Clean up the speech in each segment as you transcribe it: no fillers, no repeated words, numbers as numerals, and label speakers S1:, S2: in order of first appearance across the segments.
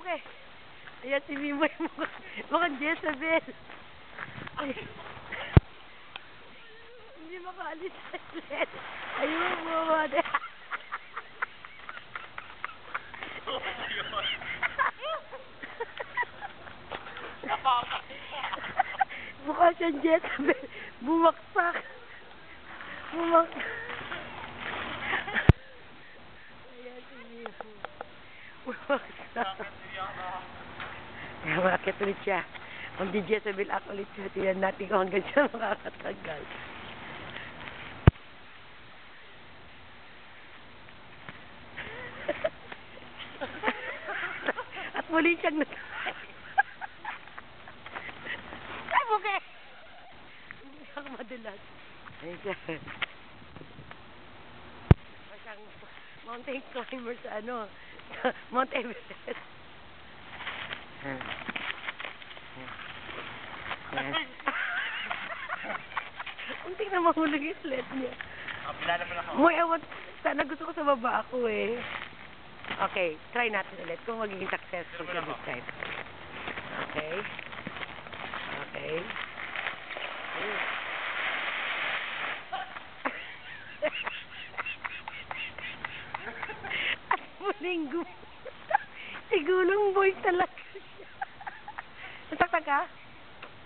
S1: okay. Ayan si Mimoy, mukhang Jezebel. Ay. Hindi makaalis sa sled. Ayun, bumaba na. Mukha siyang Jezebel. Bumaksak. Ayan si Mimoy. Bumaksak. Kaya makakit ulit siya. Kung di Jezebel ako ulit siya, tiyan natin kung hanggang siya makakatagal. At muli siyang natay. Ay, buke! Hindi ako madulas. Ayun siya. Masyang mountain climber sa sa Mount Everest. Unting na mahulog yung sled niya.
S2: Bila naman ako.
S1: Moy, sana gusto ko sa baba ako eh. Okay, try natin ulit kung magiging successful ka this time. Okay. Okay. At muling sigulong boy talaga siya. Nasaktan ka?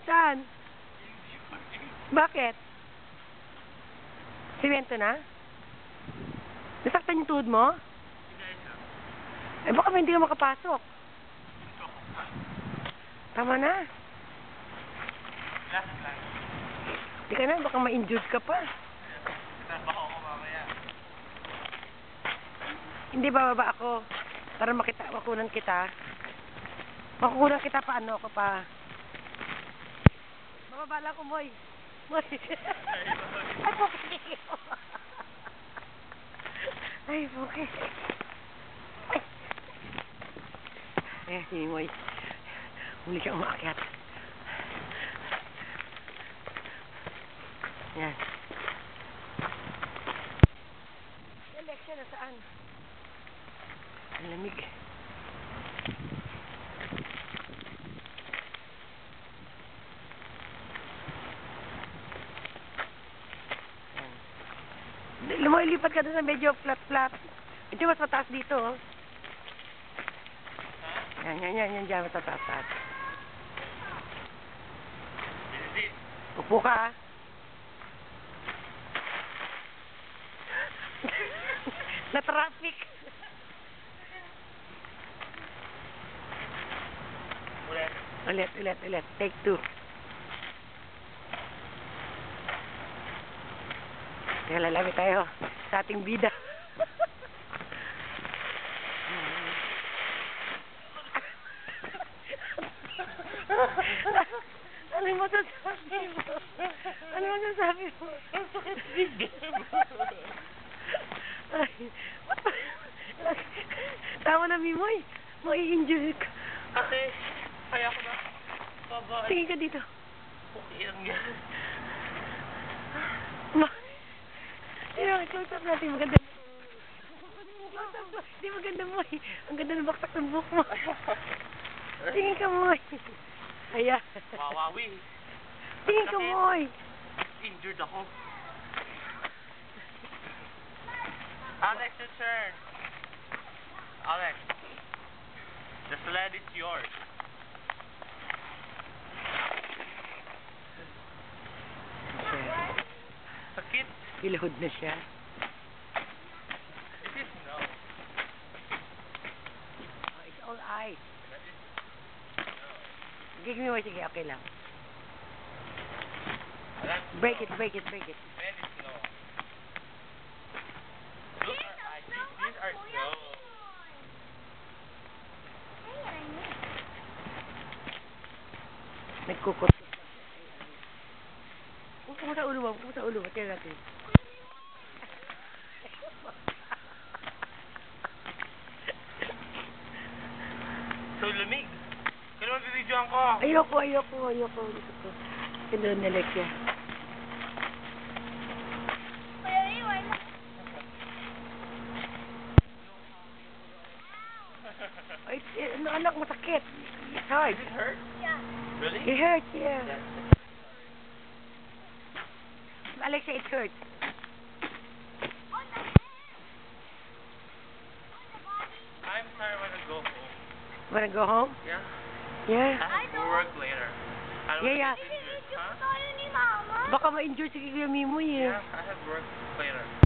S1: Saan? Bakit? Simento na? Nasaktan yung tuhod mo? Eh baka hindi ka makapasok. Tama na.
S2: Last plan.
S1: Hindi ka na, baka ma-injured ka pa.
S2: Baka ako mamaya.
S1: Hindi bababa ako. Para makunan kita. Makukunan kita pa ako pa. Bababa lang ko, Moy. Moy. Ay, puki. Ay, puki. Ay, si Moy. Muli siya umaakyat. Yan. Election na saan? Ang lamig. Lumilipat ka doon sa medyo flat-flat. Ito mas mataas dito, oh. Yan, dyan, mas mataas. Upo ka, ah. Na-traffic. Ulit. Take 2. Kaya lalami tayo sa ating bida. Ano mo sasabi mo? Ano mo sasabi mo?
S2: Ang sakit bigyan mo.
S1: Ay, tawa na, Mimoy. Mai-injure ka.
S2: Ate, kaya ko na. Baba.
S1: Tingin ka dito.
S2: Okay lang yan.
S1: Close up natin. Maganda. Hindi maganda, Moy. Ang ganda ng baksak ng buhok mo. Tingin ka, Moy. Ayan.
S2: Wawawi.
S1: Tingin ka, Moy.
S2: Injured ako. Alex, your turn. Alex. The sled is yours. Sakit.
S1: Ilahod na siya.
S2: It is no.
S1: Oh, it's all ice. Give me one, sige, okay lang. Break it.
S2: That is snow. Those are ice. These are snow.
S1: Nagkukot. Huwag mo sa ulo mo. Tira natin.
S2: So, lamig. Kailan mabibidyoan ko?
S1: Ayoko. Kailan nilek siya. Ay, ano, anak, masakit. It's hard.
S2: Does it hurt?
S3: Yeah.
S2: Really?
S1: It hurts, yeah.
S2: Yes.
S1: Alexa, it hurts.
S3: On the head. On the body.
S2: I'm sorry, I want to go home.
S1: Wanna go home?
S2: Yeah.
S1: Yeah.
S2: I have to work later. I don't
S1: Yeah, yeah.
S2: want to get injured,
S3: Video
S2: huh?
S3: tayo ni Mama.
S1: Baka ma-injure si Kuya Mimoy eh.
S2: Yeah, I have work later.